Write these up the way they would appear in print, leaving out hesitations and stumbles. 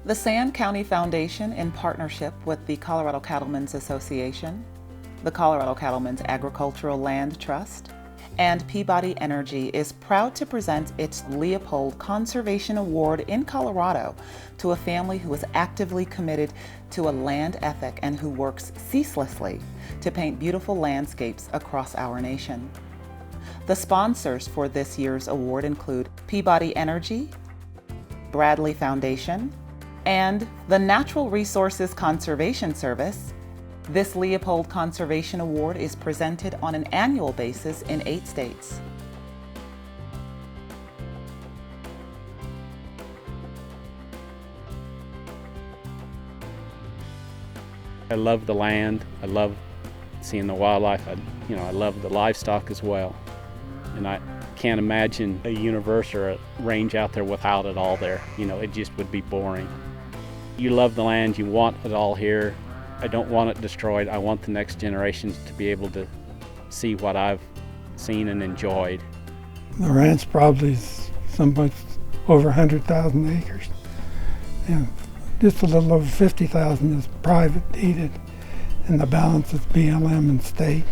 The Sand County Foundation, in partnership with the Colorado Cattlemen's Association, the Colorado Cattlemen's Agricultural Land Trust, and Peabody Energy, is proud to present its Leopold Conservation Award in Colorado to a family who is actively committed to a land ethic and who works ceaselessly to paint beautiful landscapes across our nation. The sponsors for this year's award include Peabody Energy, Bradley Foundation, and the Natural Resources Conservation Service. This Leopold Conservation Award is presented on an annual basis in 8 states. I love the land. I love seeing the wildlife. I love the livestock as well. And I can't imagine a universe or a range out there without it all there. It just would be boring. You love the land, you want it all here. I don't want it destroyed. I want the next generations to be able to see what I've seen and enjoyed. The ranch probably is somewhat over 100,000 acres. And just a little over 50,000 is private deeded, and the balance is BLM and state.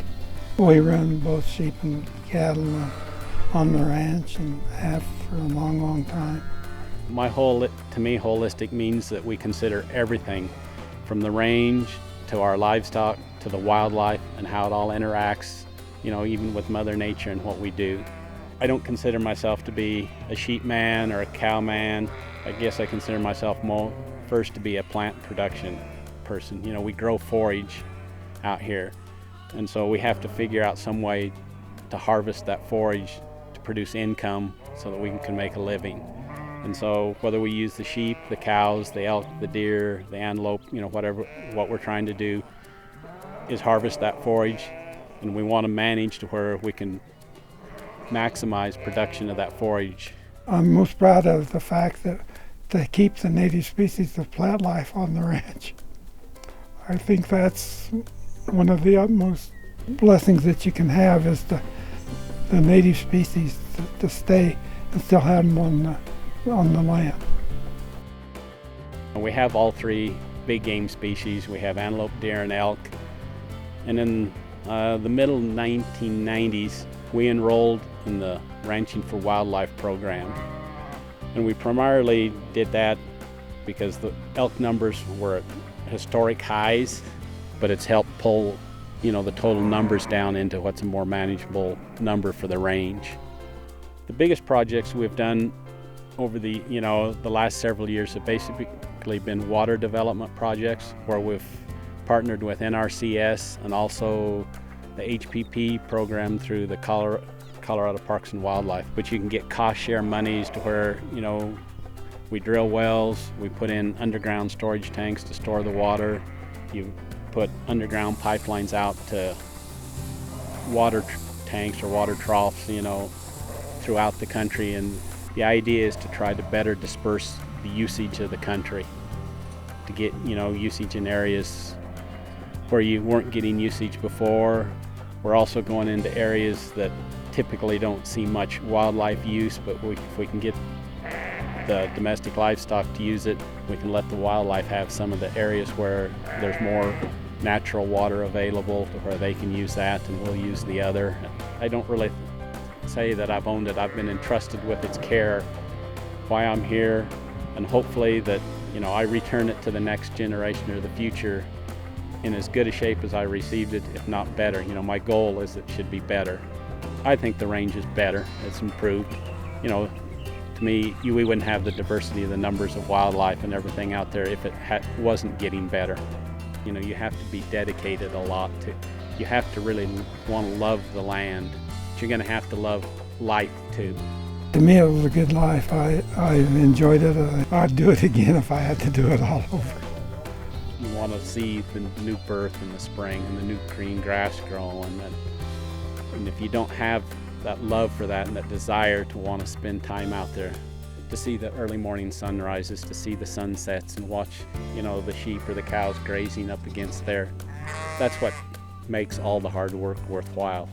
We run both sheep and cattle on the ranch and have for a long, long time. To me, holistic means that we consider everything from the range to our livestock to the wildlife and how it all interacts, even with Mother Nature and what we do. I don't consider myself to be a sheep man or a cow man. I guess I consider myself more first to be a plant production person. We grow forage out here, and so we have to figure out some way to harvest that forage to produce income so that we can make a living. And so whether we use the sheep, the cows, the elk, the deer, the antelope, what we're trying to do is harvest that forage, and we want to manage to where we can maximize production of that forage. I'm most proud of the fact that they keep the native species of plant life on the ranch. I think that's one of the utmost blessings that you can have, is the native species to stay and still have them on the land. We have all 3 big game species. We have antelope, deer, and elk. And in the middle 1990s, we enrolled in the Ranching for Wildlife program. And we primarily did that because the elk numbers were at historic highs, but it's helped pull the total numbers down into what's a more manageable number for the range. The biggest projects we've done over the last several years have basically been water development projects, where we've partnered with NRCS and also the HPP program through the Colorado Parks and Wildlife. But you can get cost share monies to where we drill wells, we put in underground storage tanks to store the water, you put underground pipelines out to water tanks or water troughs throughout the country. And the idea is to try to better disperse the usage of the country, to get usage in areas where you weren't getting usage before. We're also going into areas that typically don't see much wildlife use, but if we can get the domestic livestock to use it, we can let the wildlife have some of the areas where there's more natural water available to where they can use that, and we'll use the other. I don't really say that I've owned it. I've been entrusted with its care, why I'm here, and hopefully that I return it to the next generation or the future in as good a shape as I received it, if not better. My goal is it should be better. I think the range is better. It's improved. To me, we wouldn't have the diversity of the numbers of wildlife and everything out there if it wasn't getting better. You have to be dedicated a lot you have to really want to love the land. You're going to have to love life too. To me, it was a good life. I enjoyed it. I'd do it again if I had to do it all over. You want to see the new birth in the spring and the new green grass growing. And if you don't have that love for that and that desire to want to spend time out there, to see the early morning sunrises, to see the sunsets and watch, the sheep or the cows grazing up against there, that's what makes all the hard work worthwhile.